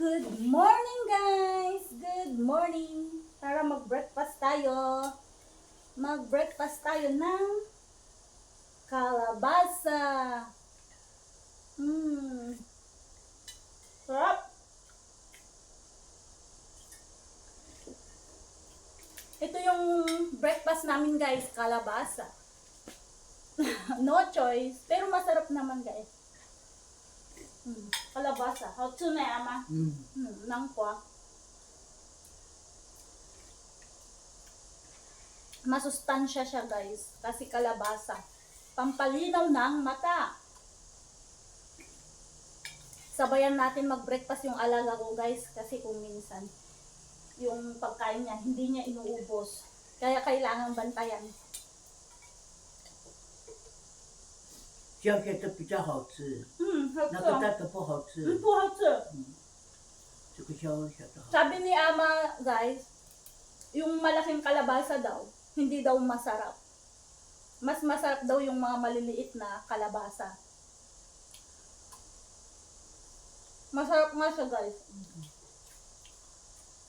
Good morning guys! Good morning! Tara mag-breakfast tayo. Mag-breakfast tayo ng kalabasa. Sarap! Ito yung breakfast namin guys, kalabasa. No choice, pero masarap naman guys. Kalabasa. 好吃呢，阿妈。南瓜。Masustansya siya guys, kasi kalabasa. Pampalinaw ng mata. Sabayan natin mag-breakfast yung alaga ko guys, kasi kung minsan yung pagkain niya, hindi niya inuubos. Kaya kailangan bantayan. 胶片都比较好吃，好吃那个大的不好吃。不好吃。这个小小的好。 Sabi ni Ama guys, yung malaking kalabasa daw, hindi daw masarap. Mas masarap daw yung mga maliliit na kalabasa. Masarap nga siya guys.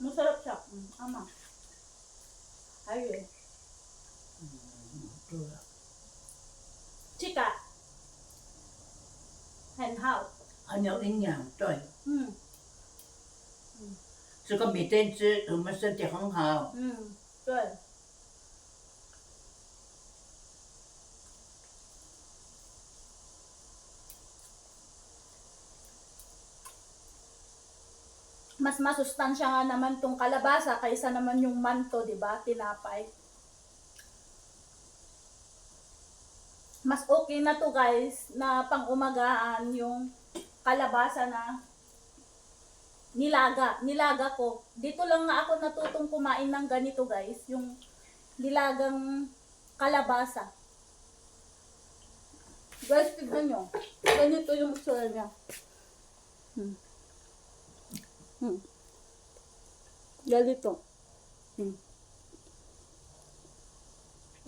Masarap siya. Ama. Ayun. 对了， Chika. 很好。很有营养，对，嗯这个每天吃，我们身体很好。对。Mas masustansya nga naman tong kalabasa kaysa naman yung manto, di ba? Tinapay. Mas okay na to guys, na pang-umagaan yung kalabasa na nilaga. Nilaga ko. Dito lang nga ako natutong kumain ng ganito guys, yung nilagang kalabasa. Guys, tignan nyo. Ganito yung itsura niya. Ganito.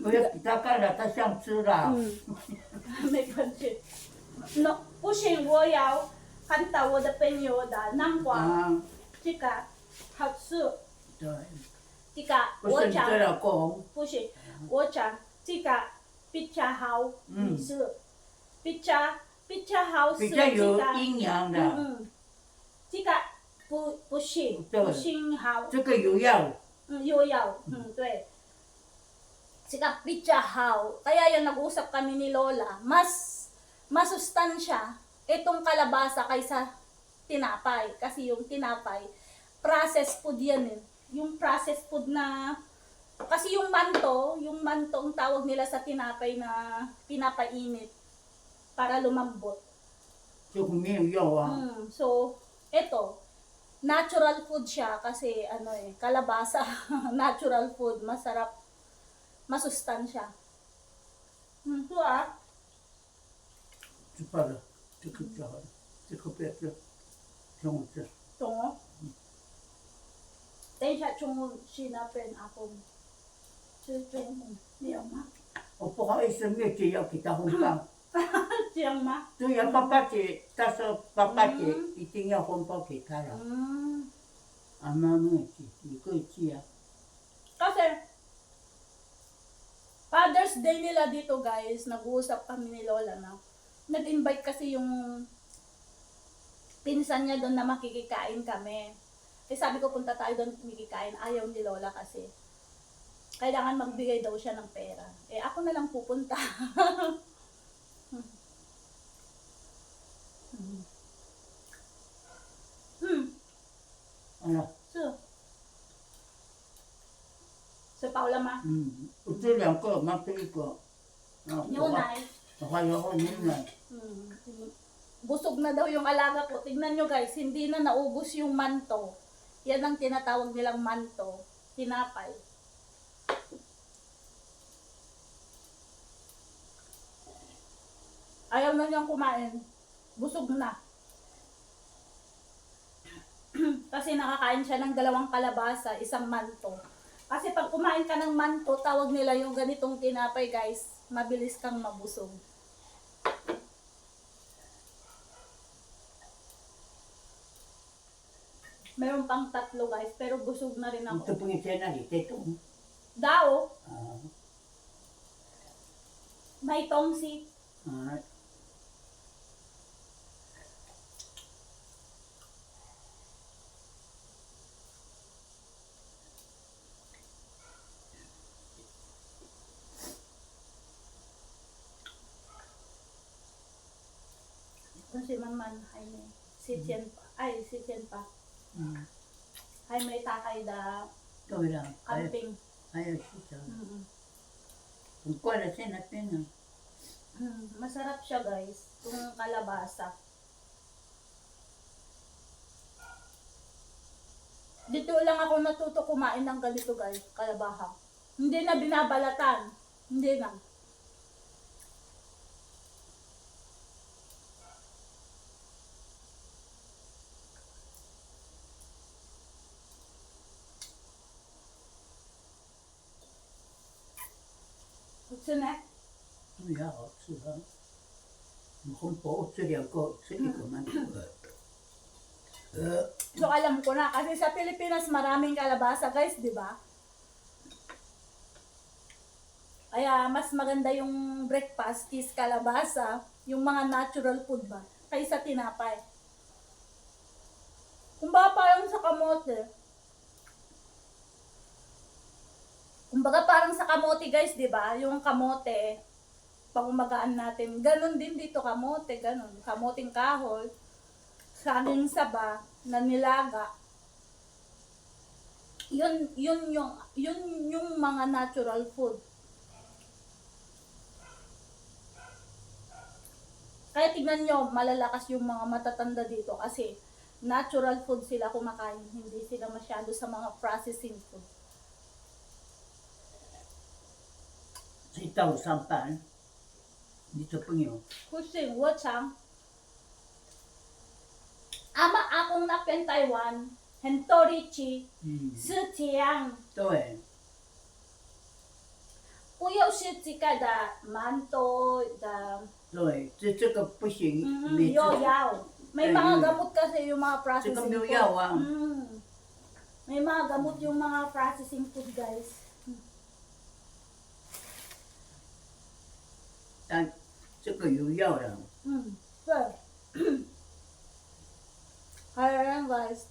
我要给他看了，他想吃了。没关系。No, 不行，我要看到我的朋友的南瓜，啊，这个好吃。对，这个不是你我讲的老公。不行，我讲这个比较好吃，比较好吃。比较有营养的，这个不行，对不行好。这个有药。有药，对。Sika pichahaw. Kaya yan nag-usap kami ni Lola, mas masustansya itong kalabasa kaysa tinapay. Kasi yung tinapay, processed food yan eh. Yung processed food na, kasi yung manto ang tawag nila sa tinapay na pinapainit para lumambot. 这个没有药啊。So, ito, natural food siya kasi ano eh, kalabasa, natural food, masarap. Masustansya. Ito 吃饱了，这个比较好，这个不要吃，中午吃。 Tungo. Tayo siya tungo sinapin akong. Siyempre mo. Diyan ma. 我不好意思，没有姐要给他红包。 Diyan ma. 对呀，爸爸姐，他说爸爸姐一定要红包给他了。阿妈没有寄，你可以寄啊。 Kasi, Father's Day nila dito guys, nag-uusap kami ni Lola na nag-invite kasi yung pinsan niya doon na makikikain kami. Eh sabi ko punta tayo doon makikikain, ayaw ni Lola kasi kailangan magbigay daw siya ng pera. Eh ako na lang pupunta. Ano? So Paula ma. 我这两个，妈这一个。牛奶。我还有牛奶。 Busog na daw yung alaga ko. Tignan nyo guys, hindi na naubos yung manto. Yan ang tinatawag nilang manto. Tinapay. Ayaw na niyang kumain. Busog na. Kasi nakakain siya ng 2 kalabasa, 1 manto. Kasi pag kumain ka ng manto, tawag nila yung ganitong tinapay guys, mabilis kang mabusog. Meron pang 3 guys, pero busog na rin Ito ako. pong isenari, tetong. Dao, Ah, may tongsi. ah, Kung si Maman, Jaime. Si Tien pa. Ay, si Tien pa. mm. Jaime takay da Ito lang. camping. Ayaw siya. Mm. Kung kuwala siya natin na. Masarap siya guys. Kung kalabasa. Dito lang ako natuto kumain ng ganito guys. Kalabaha. Hindi na binabalatan. Hindi na. Gusto na? Ja, sila. Kung po, sila ko, sila ko man. So alam ko na kasi sa Pilipinas maraming kalabasa guys, di ba? Kaya mas maganda yung breakfast is kalabasa, yung mga natural food ba, kaysa tinapay. Kumbaga parang sa kamote. Kumbaga parang sa kamote guys, di ba? Yung kamote, pag umagaan natin, ganun din dito kamote, ganun. Kamoting kahoy, saging saba, na nilaga. Yun yung mga natural food. Kaya tignan nyo, malalakas yung mga matatanda dito kasi natural food sila kumakain, hindi sila masyado sa mga processing food. Sitaw, sampan. Dito po nyo. Kushing, wochang. Ama akong napen Taiwan, hentorichi, sitiang. Ito eh. 不要是这个的馒头的 Ito eh. Ito ka po siya. yoyaw. May mga gamot kasi yung mga Ito processing ka food. yaw ah. May mga gamot yung mga processing food guys. Ito ka yaw lang. So, kaya yan guys.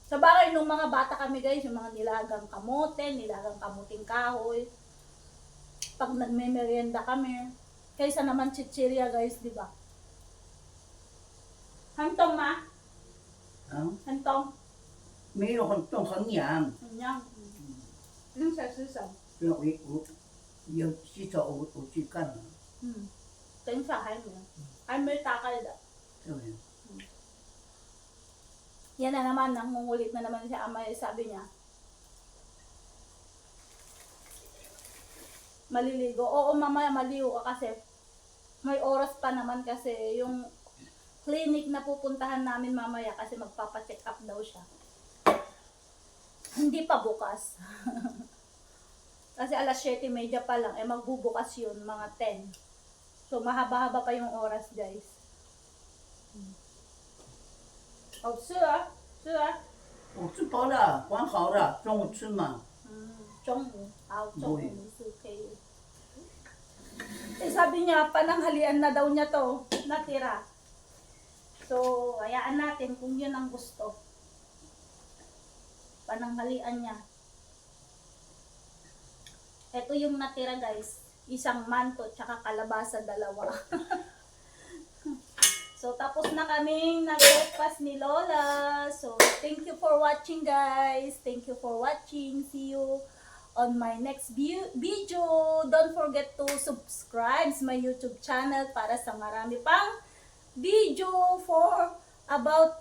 Sa bagay nung mga bata kami guys, yung mga nilagang kamote, nilagang kamuting kahoy. Pag nagme-merienda kami, kaysa naman chichirya guys, di ba? Hantong ma? Ah? Hantong? Mayroon kang itong kanyang. Yan. Yung sa susam. Yung sisa o chikan. Ito yung sa Jaime. Jaime takal da. Ito eh. Yan na naman, nangungulit na naman si Ama. Sabi niya, maliligo. Oo, mamaya maligo ka kasi may oras pa naman kasi yung clinic na pupuntahan namin mamaya kasi magpapacheck up daw siya. Hindi pa bukas. Kasi alas 7:30 pa lang, magbubukas yun, mga 10. So, mahaba-haba pa yung oras, guys. Oh, sure. 我吃饱了，管好了，中午吃嘛。中午是可以。Eh, sabi niya, pananghalian na daw niya to, natira. So, hayaan natin kung yun ang gusto. Pananghalian niya. Ito yung natira guys. Isang manto, tsaka kalabasa, 2. So, tapos na kaming nag-breakfast ni Lola. So, thank you for watching guys. Thank you for watching. See you on my next video. Don't forget to subscribe my YouTube channel para sa marami pang video for about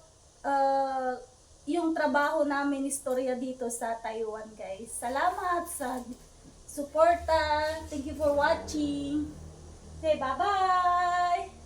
yung trabaho namin, istorya dito sa Taiwan guys. Salamat sa suporta. Thank you for watching. Say bye-bye!